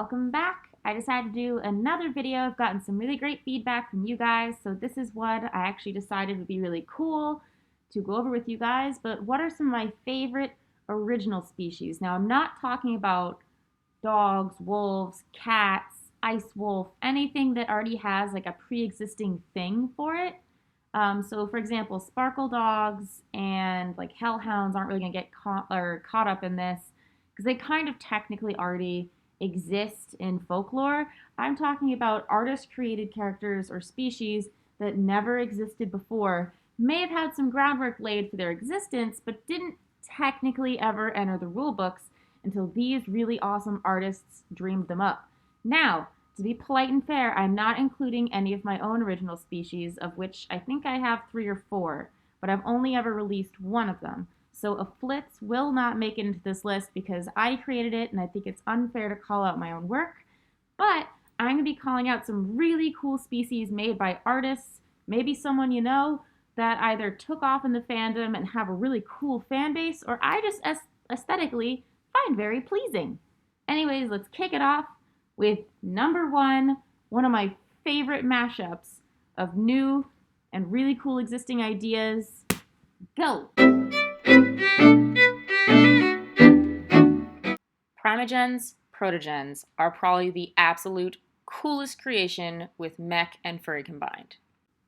welcome back. I decided to do another video. I've gotten some really great feedback from you guys, so this is what I actually decided would be really cool to go over with you guys. But what are some of my favorite original species? Now, I'm not talking about dogs, wolves, cats, ice wolf, anything that already has like a pre-existing thing for it. So for example, sparkle dogs and like hellhounds aren't really gonna get caught up in this because they kind of technically already exist in folklore. I'm talking about artist-created characters or species that never existed before, may have had some groundwork laid for their existence, but didn't technically ever enter the rule books until these really awesome artists dreamed them up. Now, to be polite and fair, I'm not including any of my own original species, of which I think I have 3 or 4, but I've only ever released one of them. So a Flitz will not make it into this list because I created it and I think it's unfair to call out my own work. But I'm going to be calling out some really cool species made by artists, maybe someone you know, that either took off in the fandom and have a really cool fan base, or I just aesthetically find very pleasing. Anyways, let's kick it off with number 1, one of my favorite mashups of new and really cool existing ideas. Go! Primagens, Protogens are probably the absolute coolest creation with mech and furry combined.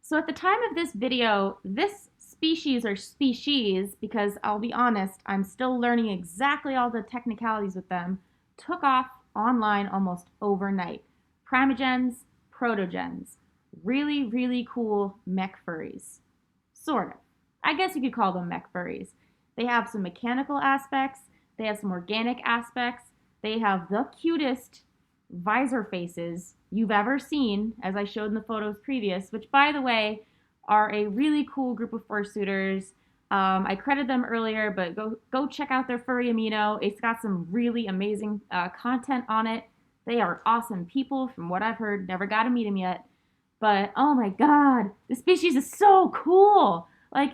So at the time of this video, this species or species, because I'll be honest, I'm still learning exactly all the technicalities with them, took off online almost overnight. Primagens, Protogens. Really, really cool mech furries. Sort of. I guess you could call them mech furries. They have some mechanical aspects, they have some organic aspects, they have the cutest visor faces you've ever seen, as I showed in the photos previous, which by the way, are a really cool group of fursuiters. I credited them earlier, but go check out their Furry Amino. It's got some really amazing content on it. They are awesome people from what I've heard. Never got to meet them yet. But oh my god, the species is so cool. Like,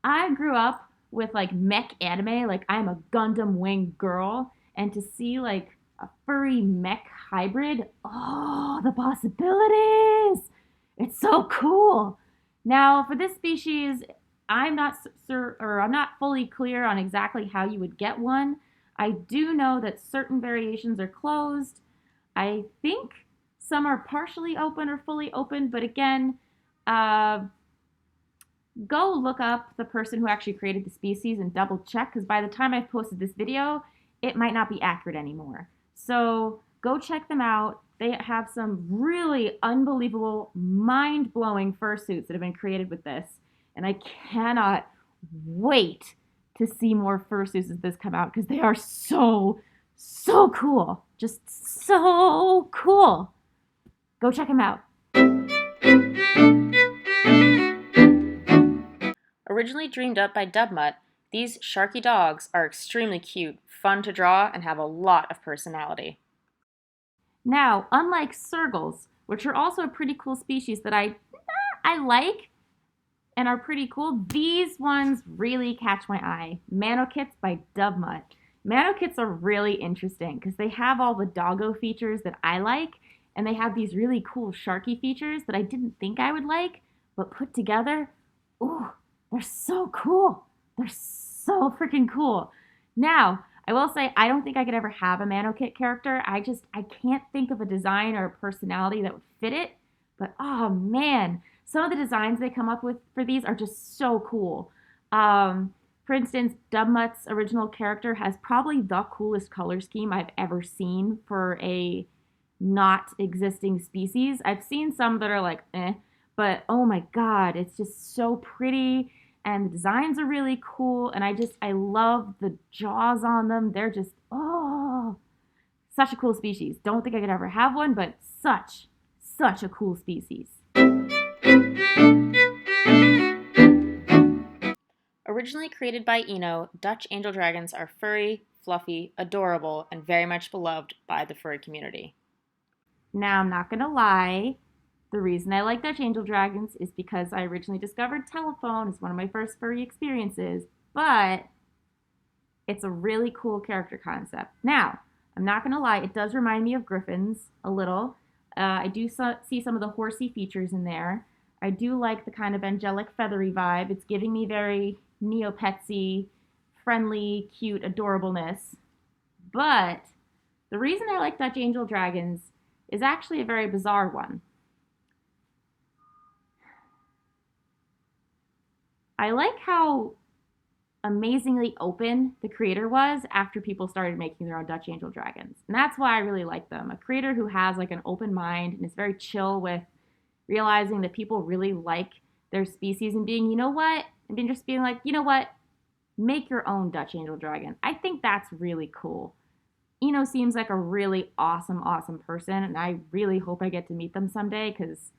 I grew up with like mech anime, like I'm a Gundam Wing girl, and to see like a furry mech hybrid, oh, the possibilities! It's so cool. Now, for this species, I'm not fully clear on exactly how you would get one. I do know that certain variations are closed. I think some are partially open or fully open, but again, go look up the person who actually created the species and double check, because by the time I've posted this video, it might not be accurate anymore. So go check them out. They have some really unbelievable, mind-blowing fursuits that have been created with this. And I cannot wait to see more fursuits as this come out because they are so, so cool. Just so cool. Go check them out. Originally dreamed up by DUBMUTT, these sharky dogs are extremely cute, fun to draw, and have a lot of personality. Now, unlike Sergals, which are also a pretty cool species that I like and are pretty cool, these ones really catch my eye. MANOKITS by DUBMUTT. MANOKITS are really interesting because they have all the doggo features that I like, and they have these really cool sharky features that I didn't think I would like, but put together, ooh, they're so cool. They're so freaking cool. Now, I will say, I don't think I could ever have a MANOKIT character. I can't think of a design or a personality that would fit it. But oh man, some of the designs they come up with for these are just so cool. For instance, DUBMUTT's original character has probably the coolest color scheme I've ever seen for a not existing species. I've seen some that are like, but oh my god, it's just so pretty. And the designs are really cool, and I love the jaws on them. They're just, oh, such a cool species. Don't think I could ever have one, but such a cool species. Originally created by Eno, Dutch angel dragons are furry, fluffy, adorable, and very much beloved by the furry community. Now, I'm not gonna lie. The reason I like Dutch angel dragons is because I originally discovered Telephone as one of my first furry experiences, but it's a really cool character concept. Now, I'm not gonna lie, it does remind me of griffins a little. I do see some of the horsey features in there. I do like the kind of angelic feathery vibe. It's giving me very Neopetsy, friendly, cute adorableness. But the reason I like Dutch Angel Dragons is actually a very bizarre one. I like how amazingly open the creator was after people started making their own Dutch Angel Dragons. And that's why I really like them. A creator who has like an open mind and is very chill with realizing that people really like their species and being, you know what? And then just being like, you know what? Make your own Dutch Angel Dragon. I think that's really cool. Eno seems like a really awesome, awesome person, and I really hope I get to meet them someday because,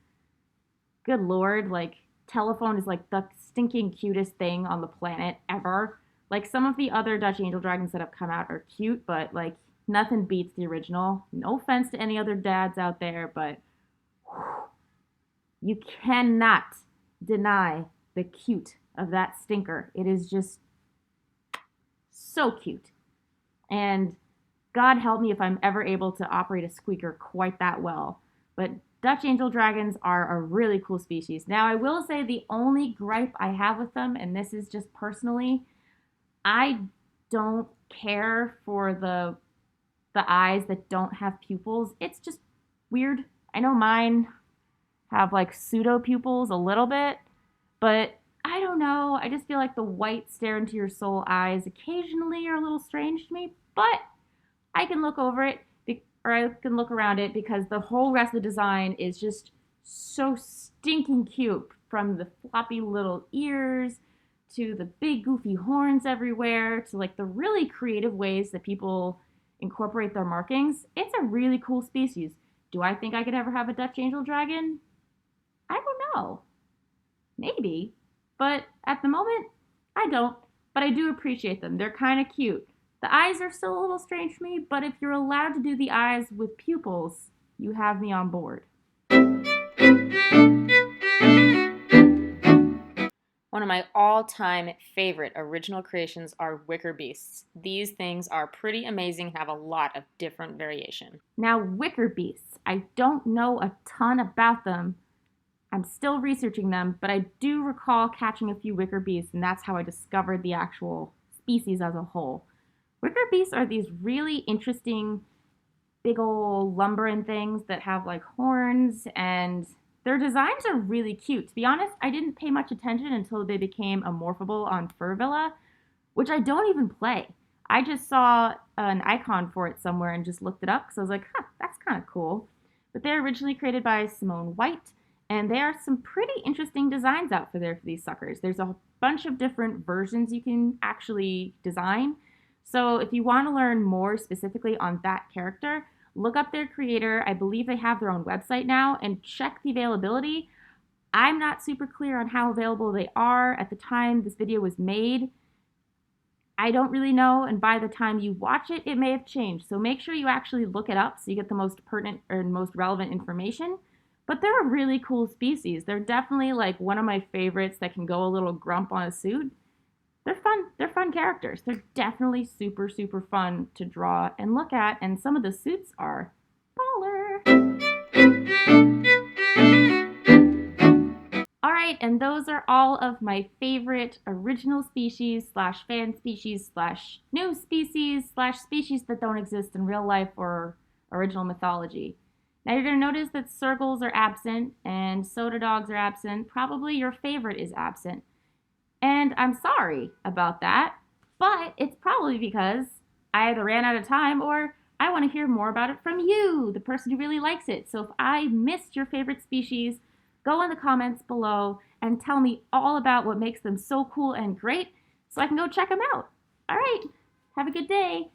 good lord, like, Telephone is like the stinking cutest thing on the planet ever. Like, some of the other Dutch Angel Dragons that have come out are cute, but like, nothing beats the original. No offense to any other dads out there, but you cannot deny the cute of that stinker. It is just so cute. And God help me if I'm ever able to operate a squeaker quite that well. But Dutch Angel Dragons are a really cool species. Now, I will say the only gripe I have with them, and this is just personally, I don't care for the eyes that don't have pupils. It's just weird. I know mine have like pseudo pupils a little bit, but I don't know. I just feel like the white stare into your soul eyes occasionally are a little strange to me, but I can look over it, or I can look around it because the whole rest of the design is just so stinking cute. From the floppy little ears to the big goofy horns everywhere to like the really creative ways that people incorporate their markings. It's a really cool species. Do I think I could ever have a Dutch Angel Dragon? I don't know. Maybe. But at the moment, I don't. But I do appreciate them. They're kind of cute. The eyes are still a little strange to me, but if you're allowed to do the eyes with pupils, you have me on board. One of my all-time favorite original creations are WICKERBEASTS. These things are pretty amazing and have a lot of different variation. Now, WICKERBEASTS, I don't know a ton about them. I'm still researching them, but I do recall catching a few WICKERBEASTS, and that's how I discovered the actual species as a whole. WICKERBEASTS are these really interesting big old lumbering things that have like horns, and their designs are really cute. To be honest, I didn't pay much attention until they became amorphable on Furvilla, which I don't even play. I just saw an icon for it somewhere and just looked it up because I was like, huh, that's kind of cool. But they're originally created by Simone White, and there are some pretty interesting designs out there for these suckers. There's a bunch of different versions you can actually design. So if you want to learn more specifically on that character, look up their creator. I believe they have their own website now, and check the availability. I'm not super clear on how available they are at the time this video was made. I don't really know, and by the time you watch it, it may have changed. So make sure you actually look it up so you get the most pertinent or most relevant information. But they're a really cool species. They're definitely like one of my favorites that can go a little grump on a suit. They're fun. They're fun characters. They're definitely super, super fun to draw and look at, and some of the suits are baller. All right, and those are all of my favorite original species / fan species / new species / species that don't exist in real life or original mythology. Now you're going to notice that circles are absent and soda dogs are absent. Probably your favorite is absent. And I'm sorry about that, but it's probably because I either ran out of time or I want to hear more about it from you, the person who really likes it. So if I missed your favorite species, go in the comments below and tell me all about what makes them so cool and great so I can go check them out. All right, have a good day.